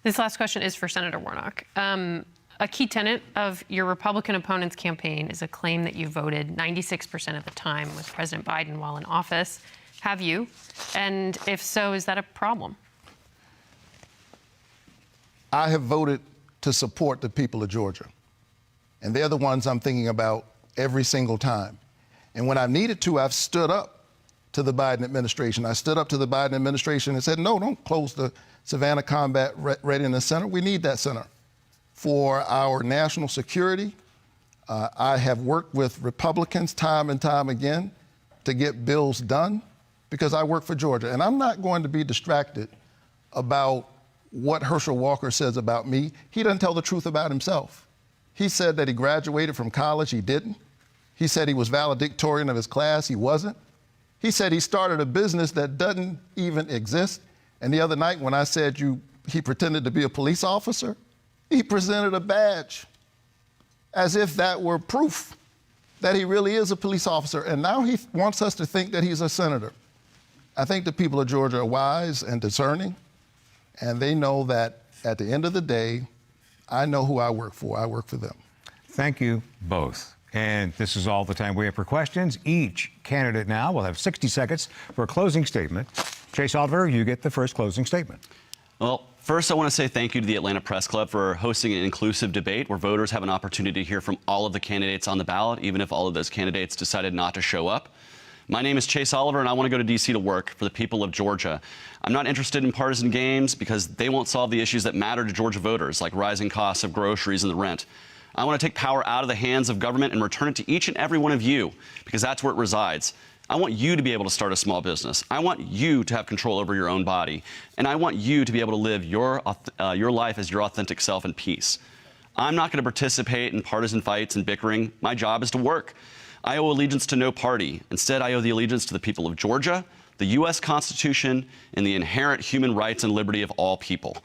This last question is for Senator Warnock. A key tenet of your Republican opponent's campaign is a claim that you voted 96% of the time with President Biden while in office. Have you? And if so, is that a problem? I have voted to support the people of Georgia, and they're the ones I'm thinking about every single time. And when I needed to, I've stood up to the Biden administration. I stood up to the Biden administration and said, no, don't close the Savannah Combat Readiness Center. We need that center for our national security. I have worked with Republicans time and time again to get bills done because I work for Georgia. And I'm not going to be distracted about what Herschel Walker says about me. He doesn't tell the truth about himself. He said that he graduated from college. He didn't. He said he was valedictorian of his class. He wasn't. He said he started a business that doesn't even exist. And the other night when I said he pretended to be a police officer, he presented a badge as if that were proof that he really is a police officer. And now he wants us to think that he's a senator. I think the people of Georgia are wise and discerning. And they know that at the end of the day, I know who I work for. I work for them. Thank you both. And this is all the time we have for questions. Each candidate now will have 60 seconds for a closing statement. Chase Oliver, you get the first closing statement. Well, first, I want to say thank you to the Atlanta Press Club for hosting an inclusive debate where voters have an opportunity to hear from all of the candidates on the ballot, even if all of those candidates decided not to show up. My name is Chase Oliver, and I want to go to D.C. to work for the people of Georgia. I'm not interested in partisan games because they won't solve the issues that matter to Georgia voters, like rising costs of groceries and the rent. I want to take power out of the hands of government and return it to each and every one of you, because that's where it resides. I want you to be able to start a small business. I want you to have control over your own body. And I want you to be able to live your life as your authentic self in peace. I'm not going to participate in partisan fights and bickering. My job is to work. I owe allegiance to no party. Instead, I owe the allegiance to the people of Georgia, the U.S. Constitution, and the inherent human rights and liberty of all people.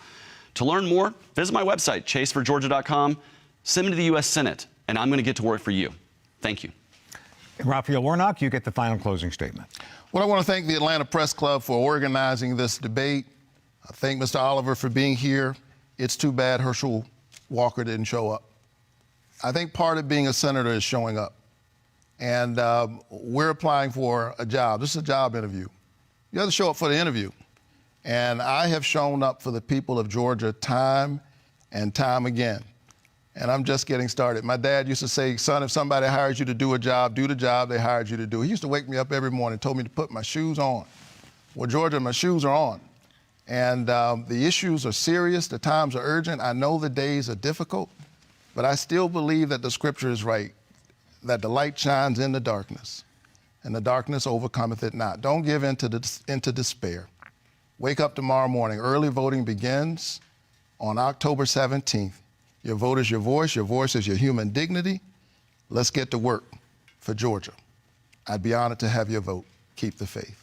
To learn more, visit my website, chaseforgeorgia.com. Send me to the U.S. Senate, and I'm going to get to work for you. Thank you. Raphael Warnock, you get the final closing statement. Well, I want to thank the Atlanta Press Club for organizing this debate. I thank Mr. Oliver for being here. It's too bad Herschel Walker didn't show up. I think part of being a senator is showing up. And we're applying for a job. This is a job interview. You have to show up for the interview. And I have shown up for the people of Georgia time and time again. And I'm just getting started. My dad used to say, son, if somebody hires you to do a job, do the job they hired you to do. He used to wake me up every morning and told me to put my shoes on. Well, Georgia, my shoes are on. And the issues are serious. The times are urgent. I know the days are difficult, but I still believe that the scripture is right, that the light shines in the darkness, and the darkness overcometh it not. Don't give into despair. Wake up tomorrow morning. Early voting begins on October 17th. Your vote is your voice. Your voice is your human dignity. Let's get to work for Georgia. I'd be honored to have your vote. Keep the faith.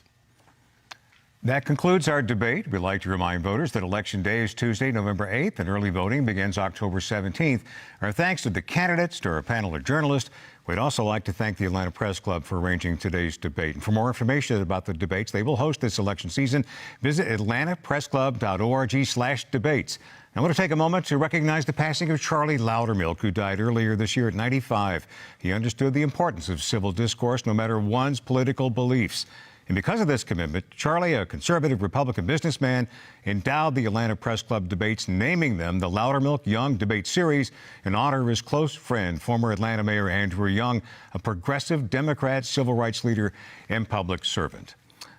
That concludes our debate. We'd like to remind voters that Election Day is Tuesday, November 8th, and early voting begins October 17th. Our thanks to the candidates, to our panel of journalists. We'd also like to thank the Atlanta Press Club for arranging today's debate. And for more information about the debates they will host this election season, visit atlantapressclub.org/debates. I want to take a moment to recognize the passing of Charlie Loudermilk, who died earlier this year at 95. He understood the importance of civil discourse, no matter one's political beliefs. And because of this commitment, Charlie, a conservative Republican businessman, endowed the Atlanta Press Club debates, naming them the Loudermilk Young Debate Series in honor of his close friend, former Atlanta Mayor Andrew Young, a progressive Democrat, civil rights leader, and public servant.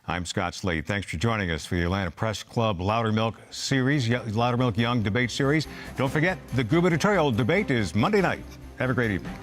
I'm Scott Slade. Thanks for joining us for the Atlanta Press Club Loudermilk Young Debate Series. Don't forget, the gubernatorial debate is Monday night. Have a great evening.